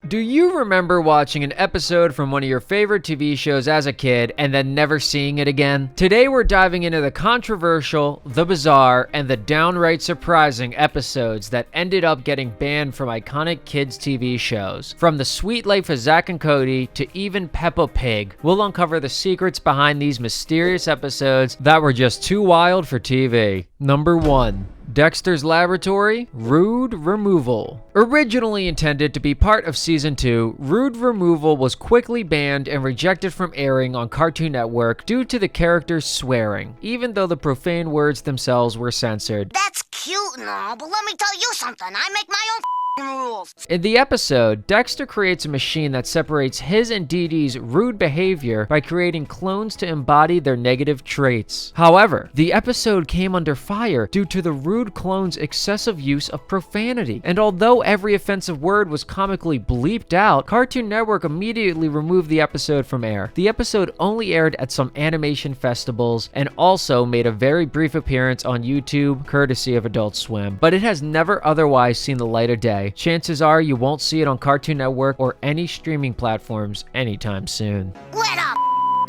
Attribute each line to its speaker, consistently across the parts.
Speaker 1: Do you remember watching an episode from one of your favorite TV shows as a kid and then never seeing it again? Today we're diving into the controversial, the bizarre, and the downright surprising episodes that ended up getting banned from iconic kids TV shows. From The Sweet Life of Zack and Cody to even Peppa Pig, we'll uncover the secrets behind these mysterious episodes that were just too wild for TV. Number 1. Dexter's Laboratory, Rude Removal. Originally intended to be part of Season 2, Rude Removal was quickly banned and rejected from airing on Cartoon Network due to the characters swearing, even though the profane words themselves were censored.
Speaker 2: That's cute and all, but let me tell you something. I make my own rules.
Speaker 1: In the episode, Dexter creates a machine that separates his and Dee Dee's rude behavior by creating clones to embody their negative traits. However, the episode came under fire due to the rude clones' excessive use of profanity. And although every offensive word was comically bleeped out, Cartoon Network immediately removed the episode from air. The episode only aired at some animation festivals and also made a very brief appearance on YouTube, courtesy of Adult Swim. But it has never otherwise seen the light of day. Chances are you won't see it on Cartoon Network or any streaming platforms anytime soon.
Speaker 2: Let up,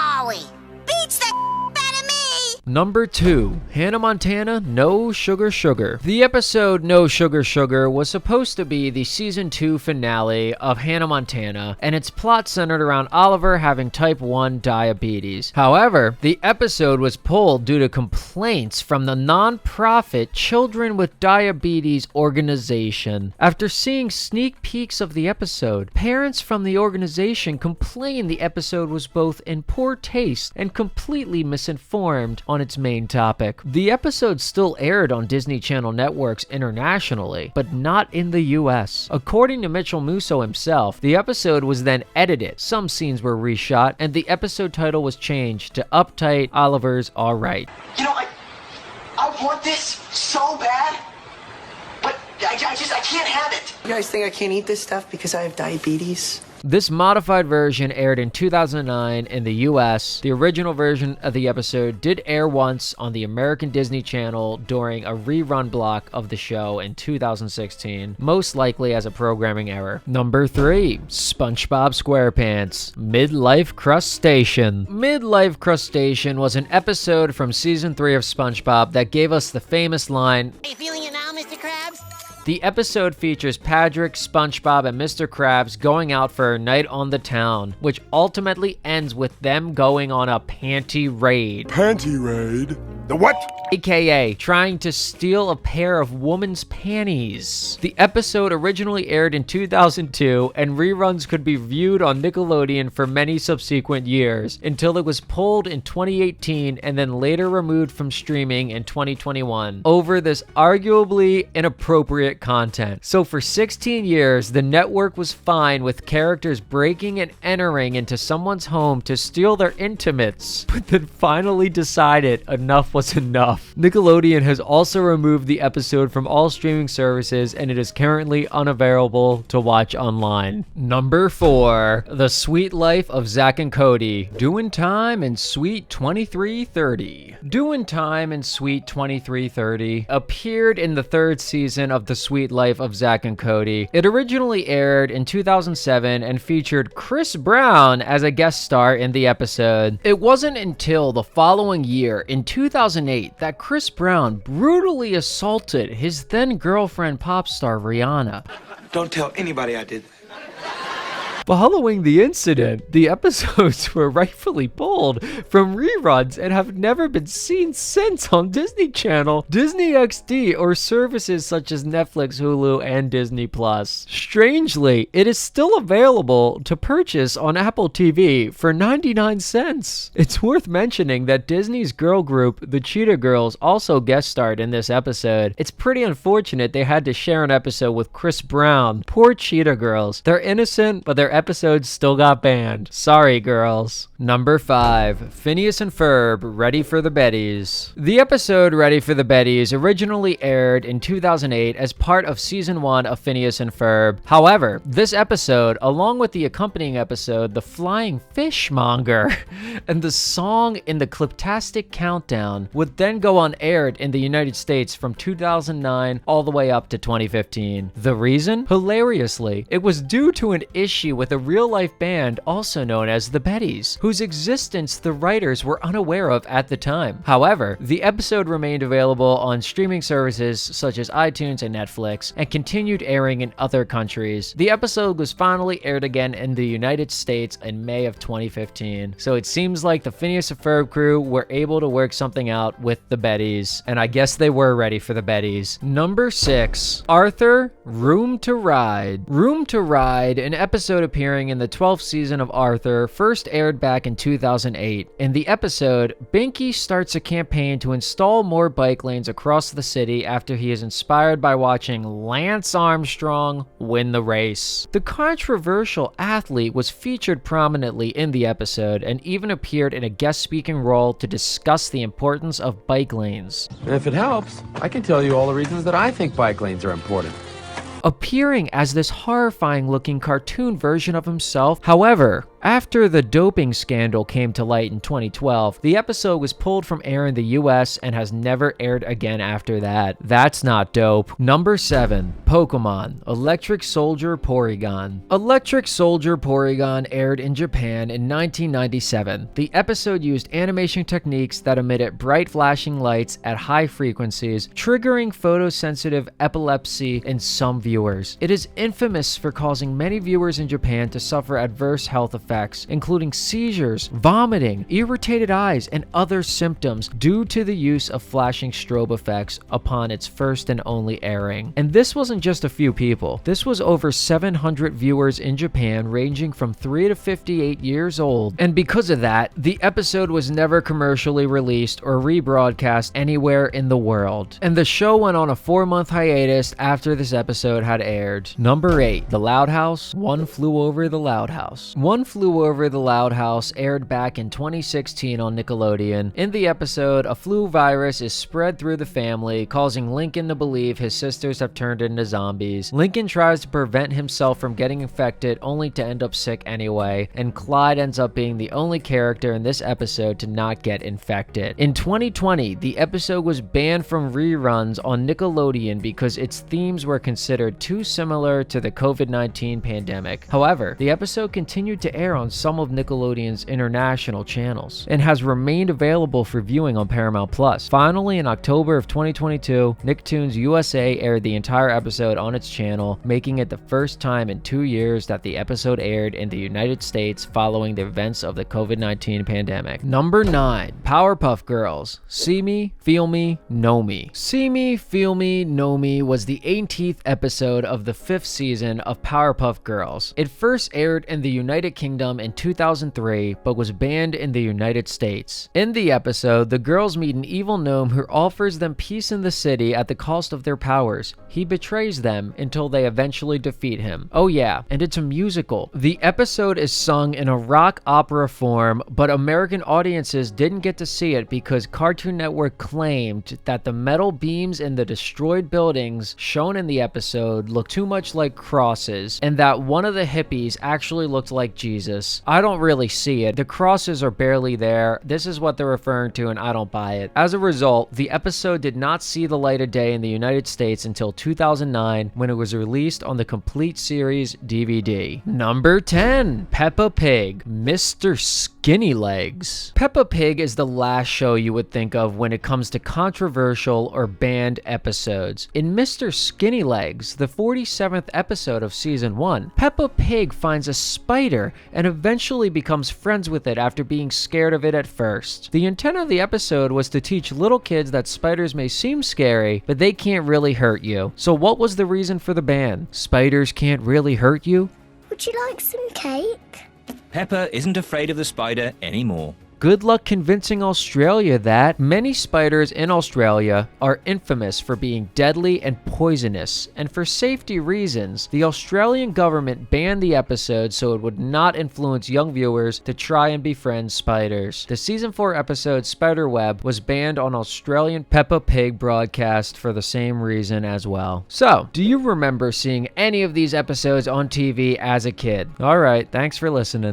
Speaker 2: Ollie. Beats the out of me.
Speaker 1: Number 2. Hannah Montana, No Sugar Sugar. The episode No Sugar Sugar was supposed to be the Season 2 finale of Hannah Montana, and its plot centered around Oliver having type 1 diabetes. However, the episode was pulled due to complaints from the non-profit Children with Diabetes organization. After seeing sneak peeks of the episode, parents from the organization complained the episode was both in poor taste and completely misinformed on its main topic. The episode still aired on Disney Channel networks internationally, but not in the US. According to Mitchell Musso himself, the episode was then edited, some scenes were reshot, and the episode title was changed to Uptight Oliver's Alright.
Speaker 3: You know, I want this so bad, but I can't have it. You guys think I can't eat this stuff because I have diabetes?
Speaker 1: This modified version aired in 2009 in the US. The original version of the episode did air once on the American Disney Channel during a rerun block of the show in 2016, most likely as a programming error. Number 3. SpongeBob SquarePants, Midlife Crustacean. Midlife Crustacean was an episode from Season 3 of SpongeBob that gave us the famous line,
Speaker 2: Are you feeling it now, Mr. Krabs?
Speaker 1: The episode features Patrick, SpongeBob, and Mr. Krabs going out for a night on the town, which ultimately ends with them going on a panty raid.
Speaker 4: Panty raid? The what?
Speaker 1: AKA trying to steal a pair of woman's panties. The episode originally aired in 2002, and reruns could be viewed on Nickelodeon for many subsequent years, until it was pulled in 2018 and then later removed from streaming in 2021 over this arguably inappropriate content. So for 16 years, the network was fine with characters breaking and entering into someone's home to steal their intimates, but then finally decided enough was enough. Nickelodeon has also removed the episode from all streaming services, and it is currently unavailable to watch online. Number 4. The Sweet Life of Zack and Cody, Doin' Time and Sweet 2330. Doin' Time and Sweet 2330 appeared in the 3rd season of The Sweet Life of Zack and Cody. It originally aired in 2007 and featured Chris Brown as a guest star in the episode. It wasn't until the following year, in 2008, that Chris Brown brutally assaulted his then girlfriend pop star Rihanna.
Speaker 3: Don't tell anybody I did that.
Speaker 1: Following the incident, the episodes were rightfully pulled from reruns and have never been seen since on Disney Channel, Disney XD, or services such as Netflix, Hulu, and Disney+. Strangely, it is still available to purchase on Apple TV for 99 cents. It's worth mentioning that Disney's girl group, the Cheetah Girls, also guest starred in this episode. It's pretty unfortunate they had to share an episode with Chris Brown. Poor Cheetah Girls. They're innocent, but their episodes still got banned. Sorry, girls. Number 5, Phineas and Ferb, Ready for the Bettys. The episode Ready for the Bettys originally aired in 2008 as part of season 1 of Phineas and Ferb. However, this episode, along with the accompanying episode, The Flying Fishmonger, and the song in the Cliptastic Countdown, would then go unaired in the United States from 2009 all the way up to 2015. The reason? Hilariously, it was due to an issue with a real-life band also known as the Bettys, whose existence the writers were unaware of at the time. However, the episode remained available on streaming services such as iTunes and Netflix, and continued airing in other countries. The episode was finally aired again in the United States in May of 2015, so it seems like the Phineas and Ferb crew were able to work something out with the Bettys, and I guess they were ready for the Bettys. Number 6, Arthur, Room to Ride. Room to Ride, an episode appearing in the 12th season of Arthur, first aired back in 2008. In the episode, Binky starts a campaign to install more bike lanes across the city after he is inspired by watching Lance Armstrong win the race. The controversial athlete was featured prominently in the episode and even appeared in a guest speaking role to discuss the importance of bike lanes.
Speaker 5: And if it helps, I can tell you all the reasons that I think bike lanes are important.
Speaker 1: Appearing as this horrifying looking cartoon version of himself. However, after the doping scandal came to light in 2012, the episode was pulled from air in the US and has never aired again after that. That's not dope. Number 7, Pokemon, Electric Soldier Porygon. Electric Soldier Porygon aired in Japan in 1997. The episode used animation techniques that emitted bright flashing lights at high frequencies, triggering photosensitive epilepsy in some viewers. It is infamous for causing many viewers in Japan to suffer adverse health effects, including seizures, vomiting, irritated eyes, and other symptoms due to the use of flashing strobe effects upon its first and only airing. And this wasn't just a few people. This was over 700 viewers in Japan, ranging from 3 to 58 years old. And because of that, the episode was never commercially released or rebroadcast anywhere in the world. And the show went on a 4-month hiatus after this episode had aired. Number 8, The Loud House, One Flew Over the Loud House. One Flew Over the Loud House aired back in 2016 on Nickelodeon. In the episode, a flu virus is spread through the family, causing Lincoln to believe his sisters have turned into zombies. Lincoln tries to prevent himself from getting infected, only to end up sick anyway, and Clyde ends up being the only character in this episode to not get infected. In 2020, the episode was banned from reruns on Nickelodeon because its themes were considered too similar to the COVID-19 pandemic. However, the episode continued to air on some of Nickelodeon's international channels and has remained available for viewing on Paramount+. Finally, in October of 2022, Nicktoons USA aired the entire episode on its channel, making it the first time in 2 years that the episode aired in the United States following the events of the COVID-19 pandemic. Number 9, Powerpuff Girls, See Me, Feel Me, Know Me. See Me, Feel Me, Know Me was the 18th episode of the 5th season of Powerpuff Girls. It first aired in the United Kingdom in 2003, but was banned in the United States. In the episode, the girls meet an evil gnome who offers them peace in the city at the cost of their powers. He betrays them until they eventually defeat him. Oh yeah, and it's a musical. The episode is sung in a rock opera form, but American audiences didn't get to see it because Cartoon Network claimed that the metal beams in the destroyed buildings shown in the episode looked too much like crosses, and that one of the hippies actually looked like Jesus. I don't really see it. The crosses are barely there. This is what they're referring to, and I don't buy it. As a result, the episode did not see the light of day in the United States until 2009, when it was released on the complete series DVD. Number 10, Peppa Pig, Mr. Skinny Legs. Peppa Pig is the last show you would think of when it comes to controversial or banned episodes. In Mr. Skinny Legs, the 47th episode of season 1, Peppa Pig finds a spider and eventually becomes friends with it after being scared of it at first. The intent of the episode was to teach little kids that spiders may seem scary, but they can't really hurt you. So what was the reason for the ban? Spiders can't really hurt you?
Speaker 6: Would you like some cake?
Speaker 7: Peppa isn't afraid of the spider anymore.
Speaker 1: Good luck convincing Australia that many spiders in Australia are infamous for being deadly and poisonous, and for safety reasons, the Australian government banned the episode so it would not influence young viewers to try and befriend spiders. The season 4 episode Spiderweb was banned on Australian Peppa Pig broadcast for the same reason as well. So, do you remember seeing any of these episodes on TV as a kid? Alright, thanks for listening.